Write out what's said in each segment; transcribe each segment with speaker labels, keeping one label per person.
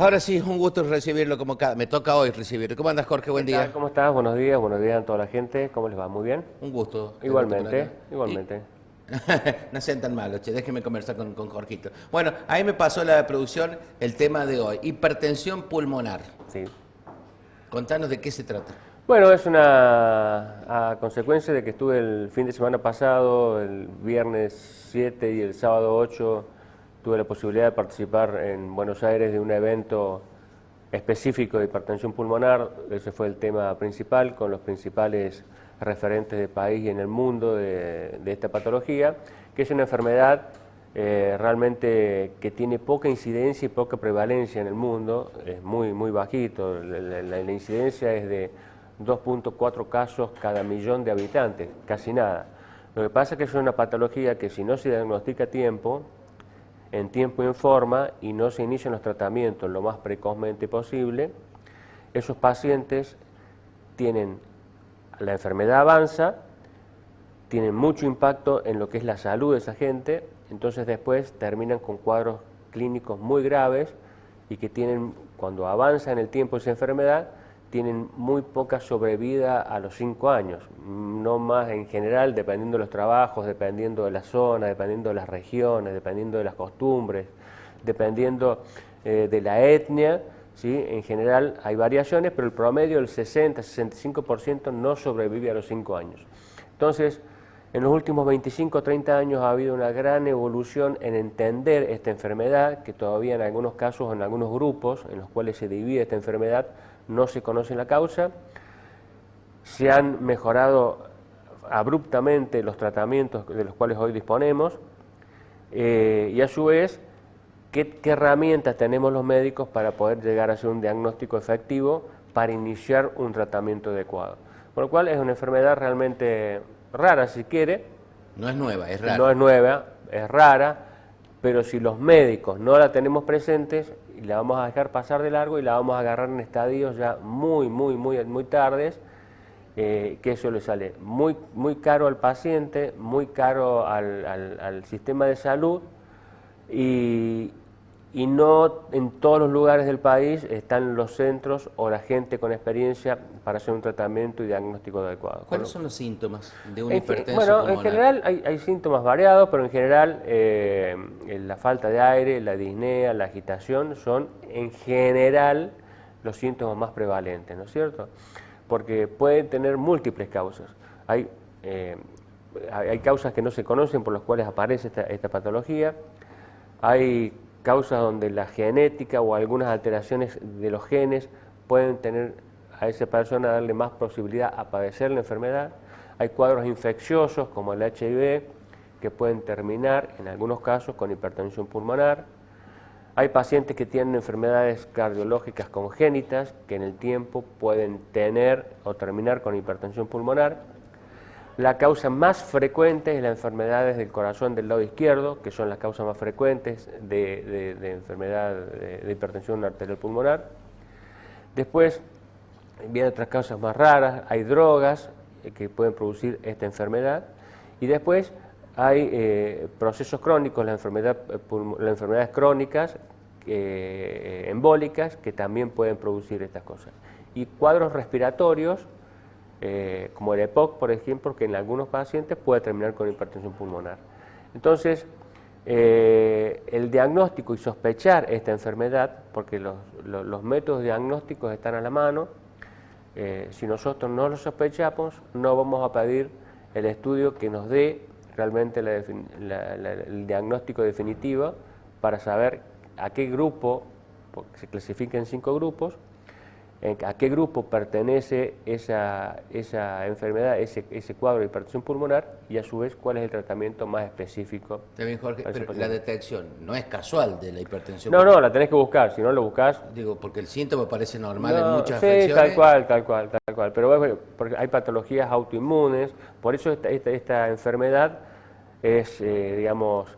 Speaker 1: Ahora sí, un gusto recibirlo como cada... Me toca hoy recibirlo. ¿Cómo andas, Jorge?
Speaker 2: ¿Qué
Speaker 1: Buen
Speaker 2: tal?
Speaker 1: día.
Speaker 2: ¿Cómo estás? Buenos días a toda la gente. ¿Cómo les va? ¿Muy bien?
Speaker 1: Un gusto tenerte por acá.
Speaker 2: Igualmente,
Speaker 1: Y...
Speaker 2: igualmente.
Speaker 1: no sean tan malos, che. Déjenme conversar con Jorgito. Bueno, ahí me pasó la producción el tema de hoy. Hipertensión pulmonar.
Speaker 2: Sí.
Speaker 1: Contanos de qué se trata.
Speaker 2: Bueno, es una consecuencia de que estuve el fin de semana pasado, el viernes 7 y el sábado 8, tuve la posibilidad de participar en Buenos Aires de un evento específico de hipertensión pulmonar. Ese fue el tema principal, con los principales referentes del país y en el mundo de esta patología, que es una enfermedad realmente que tiene poca incidencia y poca prevalencia en el mundo, es muy bajito, la incidencia es de 2.4 casos cada millón de habitantes, casi nada. Lo que pasa es que es una patología que si no se diagnostica a tiempo, en tiempo y en forma, y no se inician los tratamientos lo más precozmente posible, esos pacientes tienen, la enfermedad avanza, tienen mucho impacto en lo que es la salud de esa gente, entonces después terminan con cuadros clínicos muy graves y que tienen, cuando avanza en el tiempo esa enfermedad, tienen muy poca sobrevida a los 5 años, no más en general, dependiendo de los trabajos, dependiendo de la zona, dependiendo de las regiones, dependiendo de las costumbres, dependiendo de la etnia, ¿sí? En general hay variaciones, pero el promedio, el 60-65% no sobrevive a los 5 años. Entonces, en los últimos 25 o 30 años ha habido una gran evolución en entender esta enfermedad, que todavía en algunos casos, en algunos grupos en los cuales se divide esta enfermedad, no se conoce la causa. Se han mejorado abruptamente los tratamientos de los cuales hoy disponemos y a su vez, ¿qué herramientas tenemos los médicos para poder llegar a hacer un diagnóstico efectivo para iniciar un tratamiento adecuado? Por lo cual es una enfermedad realmente rara, si quiere.
Speaker 1: No es nueva, es
Speaker 2: No
Speaker 1: rara.
Speaker 2: es nueva, es rara, pero si los médicos no la tenemos presentes, la vamos a dejar pasar de largo y la vamos a agarrar en estadios ya muy tardes, que eso le sale muy caro al paciente, muy caro al sistema de salud y, y no en todos los lugares del país están los centros o la gente con experiencia para hacer un tratamiento y diagnóstico adecuado.
Speaker 1: ¿Cuáles son los síntomas de una
Speaker 2: En
Speaker 1: hipertensión
Speaker 2: bueno, en
Speaker 1: pulmonar?
Speaker 2: general hay síntomas variados, pero en general la falta de aire, la disnea, la agitación son en general los síntomas más prevalentes, ¿no es cierto? Porque pueden tener múltiples causas. Hay causas que no se conocen por las cuales aparece esta patología, hay causas donde la genética o algunas alteraciones de los genes pueden tener a esa persona darle más posibilidad a padecer la enfermedad. Hay cuadros infecciosos como el HIV que pueden terminar en algunos casos con hipertensión pulmonar. Hay pacientes que tienen enfermedades cardiológicas congénitas que en el tiempo pueden tener o terminar con hipertensión pulmonar. La causa más frecuente es las enfermedades del corazón del lado izquierdo, que son las causas más frecuentes de enfermedad de hipertensión arterial pulmonar. Después vienen otras causas más raras, hay drogas que pueden producir esta enfermedad y después hay procesos crónicos, las enfermedades crónicas embólicas que también pueden producir estas cosas. Y cuadros respiratorios, como el EPOC, por ejemplo, que en algunos pacientes puede terminar con hipertensión pulmonar. Entonces, el diagnóstico y sospechar esta enfermedad, porque los métodos diagnósticos están a la mano, si nosotros no lo sospechamos, no vamos a pedir el estudio que nos dé realmente el diagnóstico definitivo para saber a qué grupo, porque se clasifica en 5 grupos, a qué grupo pertenece esa enfermedad, ese cuadro de hipertensión pulmonar y a su vez cuál es el tratamiento más específico.
Speaker 1: Está bien, Jorge,
Speaker 2: Para ese
Speaker 1: pero la
Speaker 2: paciente.
Speaker 1: detección no es casual de la hipertensión
Speaker 2: No,
Speaker 1: pulmonar.
Speaker 2: la tenés que buscar, si no lo buscas.
Speaker 1: Digo, porque el síntoma parece normal en
Speaker 2: No,
Speaker 1: muchas
Speaker 2: sí, tal
Speaker 1: afecciones.
Speaker 2: cual, tal cual, tal cual. Pero bueno, porque hay patologías autoinmunes, por eso esta enfermedad es, digamos,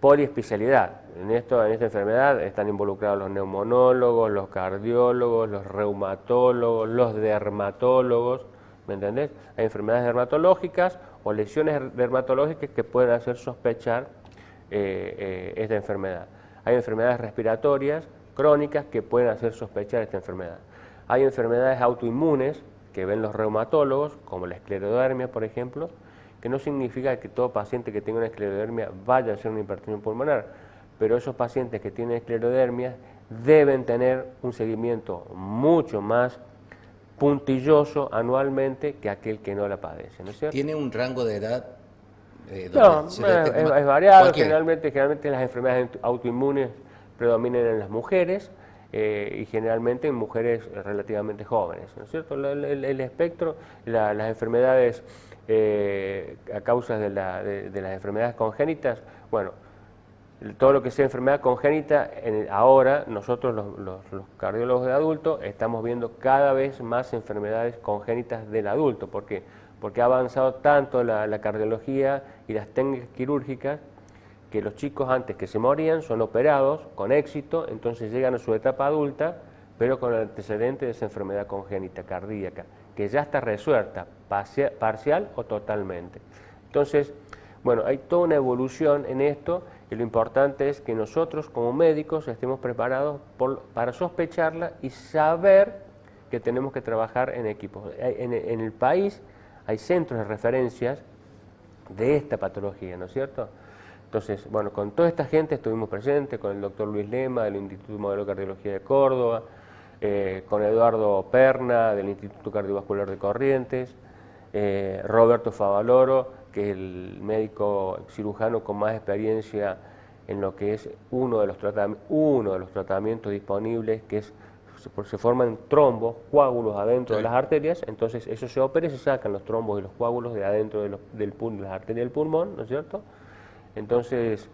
Speaker 2: poliespecialidad. En esta enfermedad están involucrados los neumonólogos, los cardiólogos, los reumatólogos, los dermatólogos, ¿me entendés? Hay enfermedades dermatológicas o lesiones dermatológicas que pueden hacer sospechar esta enfermedad. Hay enfermedades respiratorias crónicas que pueden hacer sospechar esta enfermedad. Hay enfermedades autoinmunes que ven los reumatólogos, como la esclerodermia, por ejemplo, que no significa que todo paciente que tenga una esclerodermia vaya a ser una hipertensión pulmonar, pero esos pacientes que tienen esclerodermia deben tener un seguimiento mucho más puntilloso anualmente que aquel que no la padece, ¿no es cierto?
Speaker 1: ¿Tiene un rango de edad?
Speaker 2: No,
Speaker 1: se detecta
Speaker 2: es variado.
Speaker 1: cualquier?
Speaker 2: Generalmente las enfermedades autoinmunes predominan en las mujeres y generalmente en mujeres relativamente jóvenes, ¿no es cierto? El espectro, las enfermedades a causa de las enfermedades congénitas, bueno, todo lo que sea enfermedad congénita, ahora nosotros los cardiólogos de adultos estamos viendo cada vez más enfermedades congénitas del adulto. ¿Por qué? Porque ha avanzado tanto la cardiología y las técnicas quirúrgicas que los chicos antes que se morían son operados con éxito, entonces llegan a su etapa adulta, pero con el antecedente de esa enfermedad congénita cardíaca, que ya está resuelta, parcial o totalmente. Entonces, bueno, hay toda una evolución en esto y lo importante es que nosotros como médicos estemos preparados para sospecharla y saber que tenemos que trabajar en equipos. En el país hay centros de referencias de esta patología, ¿no es cierto? Entonces, bueno, con toda esta gente estuvimos presentes, con el doctor Luis Lema del Instituto Modelo de Cardiología de Córdoba, con Eduardo Perna del Instituto Cardiovascular de Corrientes, Roberto Favaloro, que es el médico cirujano con más experiencia en lo que es uno de los tratamientos disponibles, que es se forman trombos, coágulos adentro de las arterias, entonces eso se opera y se sacan los trombos y los coágulos de adentro de las arterias del pulmón, ¿no es cierto? Entonces,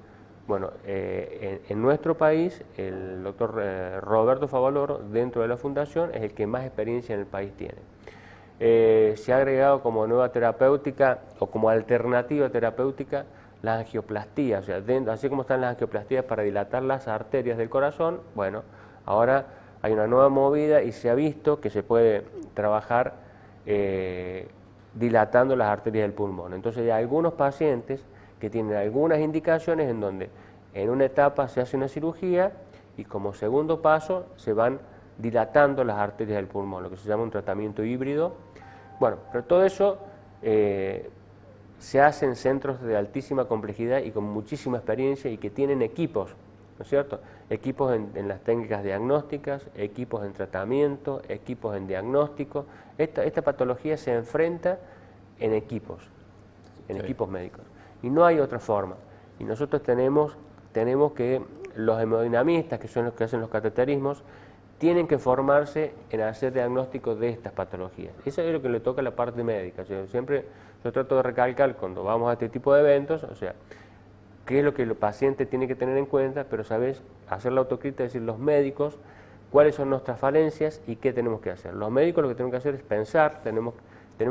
Speaker 2: bueno, en nuestro país el doctor Roberto Favaloro, dentro de la fundación, es el que más experiencia en el país tiene. Se ha agregado como nueva terapéutica o como alternativa terapéutica la angioplastía, o sea, así como están las angioplastías para dilatar las arterias del corazón, bueno, ahora hay una nueva movida y se ha visto que se puede trabajar dilatando las arterias del pulmón. Entonces hay algunos pacientes que tienen algunas indicaciones en donde en una etapa se hace una cirugía y como segundo paso se van dilatando las arterias del pulmón, lo que se llama un tratamiento híbrido. Bueno, pero todo eso se hace en centros de altísima complejidad y con muchísima experiencia y que tienen equipos, ¿no es cierto? Equipos en las técnicas diagnósticas, equipos en tratamiento, equipos en diagnóstico. Esta patología se enfrenta en equipos médicos. Y no hay otra forma. Y nosotros tenemos que, los hemodinamistas, que son los que hacen los cateterismos, tienen que formarse en hacer diagnósticos de estas patologías. Eso es lo que le toca a la parte médica. O sea, yo trato de recalcar cuando vamos a este tipo de eventos, o sea, qué es lo que el paciente tiene que tener en cuenta, pero sabes, hacer la autocrítica, es decir, los médicos, cuáles son nuestras falencias y qué tenemos que hacer. Los médicos lo que tenemos que hacer es pensar, tenemos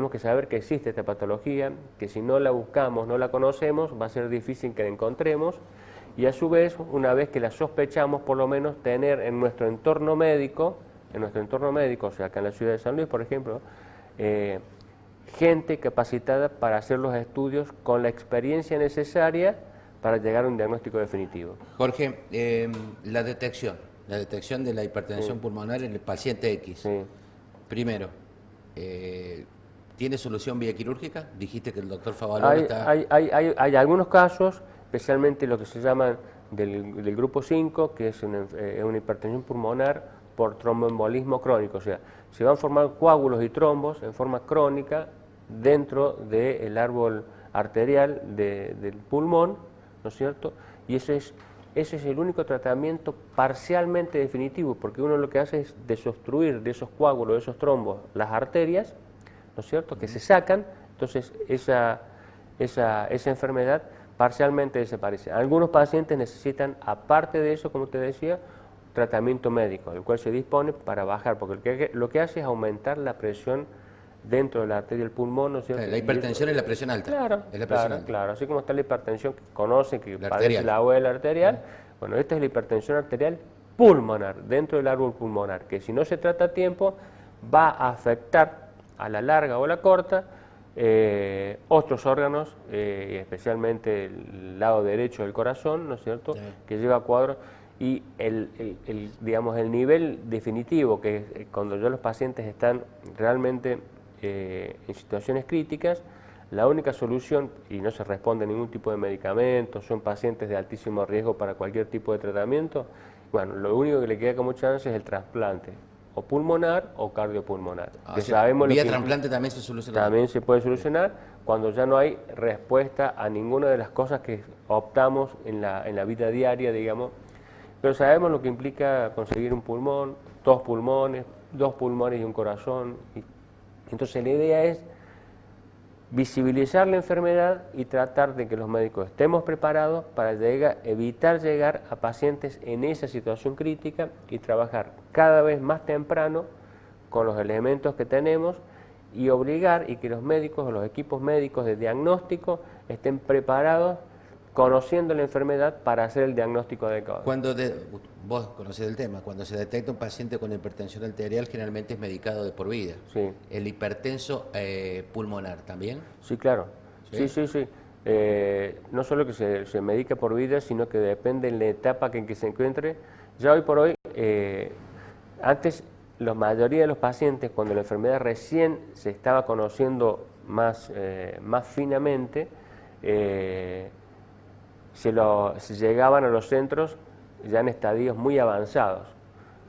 Speaker 2: que saber que existe esta patología, que si no la buscamos, no la conocemos, va a ser difícil que la encontremos, y a su vez, una vez que la sospechamos, por lo menos tener en nuestro entorno médico, o sea, acá en la ciudad de San Luis, por ejemplo, gente capacitada para hacer los estudios con la experiencia necesaria para llegar a un diagnóstico definitivo.
Speaker 1: Jorge, la detección de la hipertensión pulmonar en el paciente X.
Speaker 2: Sí.
Speaker 1: Primero, ¿tiene solución vía quirúrgica? Dijiste que el doctor Favaloro está...
Speaker 2: Hay algunos casos, especialmente lo que se llama del grupo 5, que es una hipertensión pulmonar por tromboembolismo crónico, o sea, se van a formar coágulos y trombos en forma crónica dentro del árbol arterial del pulmón, ¿no es cierto? Y ese es el único tratamiento parcialmente definitivo, porque uno lo que hace es desobstruir de esos coágulos, de esos trombos, las arterias, ¿no es cierto?, que se sacan, entonces esa enfermedad parcialmente desaparece. Algunos pacientes necesitan, aparte de eso, como te decía, tratamiento médico, el cual se dispone para bajar, porque lo que hace es aumentar la presión dentro de la arteria del pulmón, ¿no es cierto?
Speaker 1: La hipertensión es la presión alta.
Speaker 2: Claro,
Speaker 1: es la presión alta.
Speaker 2: claro, así como está la hipertensión que conocen, que
Speaker 1: La
Speaker 2: padece
Speaker 1: arterial.
Speaker 2: la abuela arterial, bueno, esta es la hipertensión arterial pulmonar, dentro del árbol pulmonar, que si no se trata a tiempo, va a afectar a la larga o a la corta otros órganos, especialmente el lado derecho del corazón, ¿no es cierto?, que lleva cuadros, y digamos, el nivel definitivo, que es cuando ya los pacientes están realmente en situaciones críticas, la única solución, y no se responde a ningún tipo de medicamento, son pacientes de altísimo riesgo para cualquier tipo de tratamiento, bueno, lo único que le queda como chance es el trasplante, o pulmonar o cardiopulmonar. Que sabemos
Speaker 1: vía
Speaker 2: lo que
Speaker 1: trasplante también se soluciona.
Speaker 2: también se puede solucionar cuando ya no hay respuesta a ninguna de las cosas que optamos en la vida diaria, digamos. Pero sabemos lo que implica conseguir un pulmón, dos pulmones y un corazón. Entonces la idea es visibilizar la enfermedad y tratar de que los médicos estemos preparados para evitar llegar a pacientes en esa situación crítica y trabajar cada vez más temprano con los elementos que tenemos y obligar y que los médicos o los equipos médicos de diagnóstico estén preparados conociendo la enfermedad para hacer el diagnóstico adecuado.
Speaker 1: Vos conocés el tema, cuando se detecta un paciente con hipertensión arterial generalmente es medicado de por vida.
Speaker 2: Sí.
Speaker 1: ¿El hipertenso pulmonar también?
Speaker 2: Sí, claro. Sí. No solo que se medica por vida, sino que depende de la etapa en que se encuentre. Ya hoy por hoy, antes la mayoría de los pacientes, cuando la enfermedad recién se estaba conociendo más finamente, se llegaban a los centros ya en estadios muy avanzados,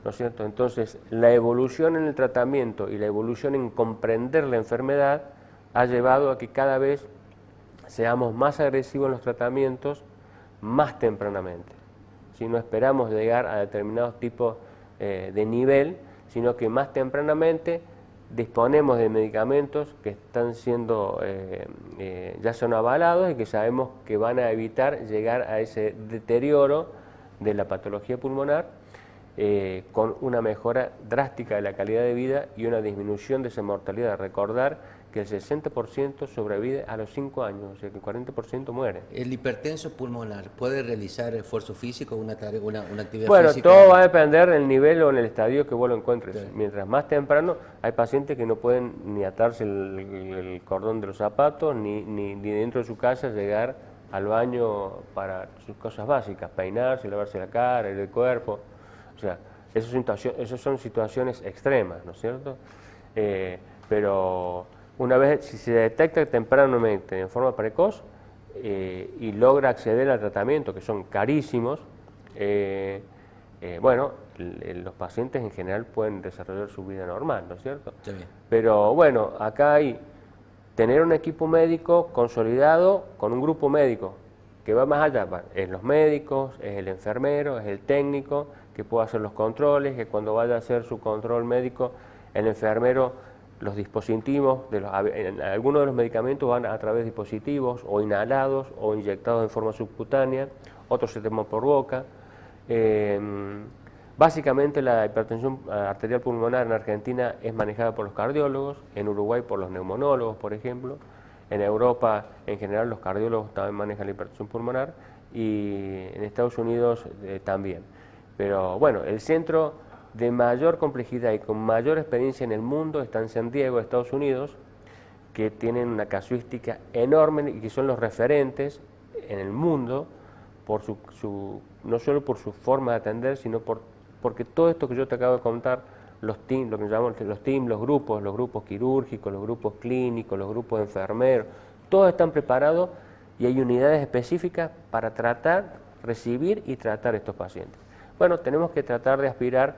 Speaker 2: ¿no es cierto? Entonces, la evolución en el tratamiento y la evolución en comprender la enfermedad ha llevado a que cada vez seamos más agresivos en los tratamientos más tempranamente. Si no esperamos llegar a determinados tipos de nivel, sino que más tempranamente disponemos de medicamentos que están siendo, ya son avalados y que sabemos que van a evitar llegar a ese deterioro de la patología pulmonar con una mejora drástica de la calidad de vida y una disminución de esa mortalidad. Recordar que el 60% sobrevive a los 5 años, o sea que el 40% muere.
Speaker 1: ¿El hipertenso pulmonar puede realizar esfuerzo físico, una actividad
Speaker 2: bueno,
Speaker 1: física?
Speaker 2: Todo va a depender del nivel o en el estadio que vos lo encuentres.
Speaker 1: Sí.
Speaker 2: Mientras más temprano, hay pacientes que no pueden ni atarse el cordón de los zapatos, ni dentro de su casa llegar al baño para sus cosas básicas, peinarse, lavarse la cara, el cuerpo. O sea, esas son situaciones extremas, ¿no es cierto? Pero una vez, si se detecta tempranamente, en forma precoz, y logra acceder al tratamiento, que son carísimos, bueno, los pacientes en general pueden desarrollar su vida normal, ¿no es cierto?
Speaker 1: Está bien.
Speaker 2: Pero bueno, acá hay tener un equipo médico consolidado con un grupo médico que va más allá, es los médicos, es el enfermero, es el técnico, que pueda hacer los controles, que cuando vaya a hacer su control médico, el enfermero, los dispositivos, algunos de los medicamentos van a través de dispositivos o inhalados o inyectados en forma subcutánea, otros se toman por boca. Básicamente la hipertensión arterial pulmonar en Argentina es manejada por los cardiólogos, en Uruguay por los neumonólogos, por ejemplo. En Europa, en general, los cardiólogos también manejan la hipertensión pulmonar y en Estados Unidos también. Pero bueno, el centro de mayor complejidad y con mayor experiencia en el mundo está en San Diego, Estados Unidos, que tienen una casuística enorme y que son los referentes en el mundo por no solo por su forma de atender, sino porque todo esto que yo te acabo de contar, los teams, lo que llamamos los teams, los grupos quirúrgicos, los grupos clínicos, los grupos de enfermeros, todos están preparados y hay unidades específicas para tratar, recibir y tratar estos pacientes. Bueno, tenemos que tratar de aspirar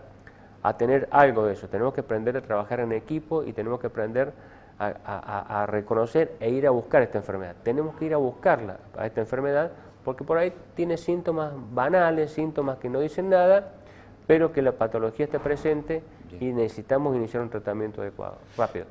Speaker 2: a tener algo de eso, tenemos que aprender a trabajar en equipo y tenemos que aprender a reconocer e ir a buscar esta enfermedad. Tenemos que ir a buscarla, a esta enfermedad, porque por ahí tiene síntomas banales, síntomas que no dicen nada, pero que la patología está presente y necesitamos iniciar un tratamiento adecuado, rápido.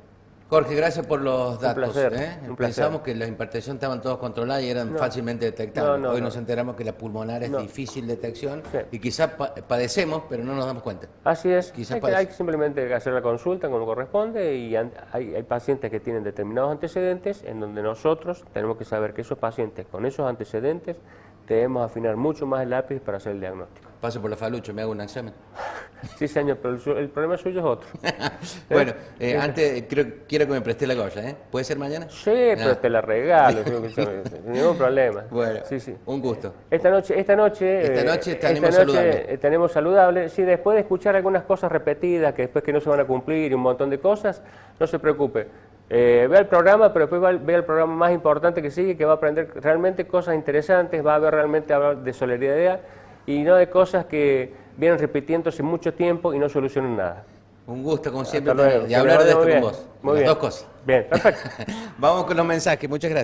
Speaker 1: Jorge, gracias por los datos.
Speaker 2: Un placer.
Speaker 1: Pensábamos que la hipertensión estaban todos controlados y eran fácilmente detectables. Hoy nos enteramos que la pulmonar es difícil detección y quizás padecemos, pero no nos damos cuenta.
Speaker 2: Así es, hay que simplemente hacer la consulta como corresponde y hay pacientes que tienen determinados antecedentes en donde nosotros tenemos que saber que esos pacientes con esos antecedentes debemos afinar mucho más el lápiz para hacer el diagnóstico.
Speaker 1: paso por la Falucho, me hago un examen.
Speaker 2: Sí, señor, pero el problema suyo es otro.
Speaker 1: Bueno, antes quiero que me presté la gorra, ¿eh? ¿Puede ser mañana?
Speaker 2: Sí, pero te la regalo, ningún problema.
Speaker 1: Bueno,
Speaker 2: sí.
Speaker 1: Un gusto.
Speaker 2: Esta noche tenemos saludable. Sí, después de escuchar algunas cosas repetidas, que después que no se van a cumplir y un montón de cosas, no se preocupe. Vea el programa, pero después vea el programa más importante que sigue, que va a aprender realmente cosas interesantes, va a ver realmente hablar de solidaridad y no de cosas que vienen repitiéndose mucho tiempo y no solucionan nada.
Speaker 1: Un gusto, como siempre, y hablar de esto con vos.
Speaker 2: Muy bien.
Speaker 1: Las dos cosas.
Speaker 2: Bien, perfecto.
Speaker 1: Vamos con los mensajes. Muchas gracias.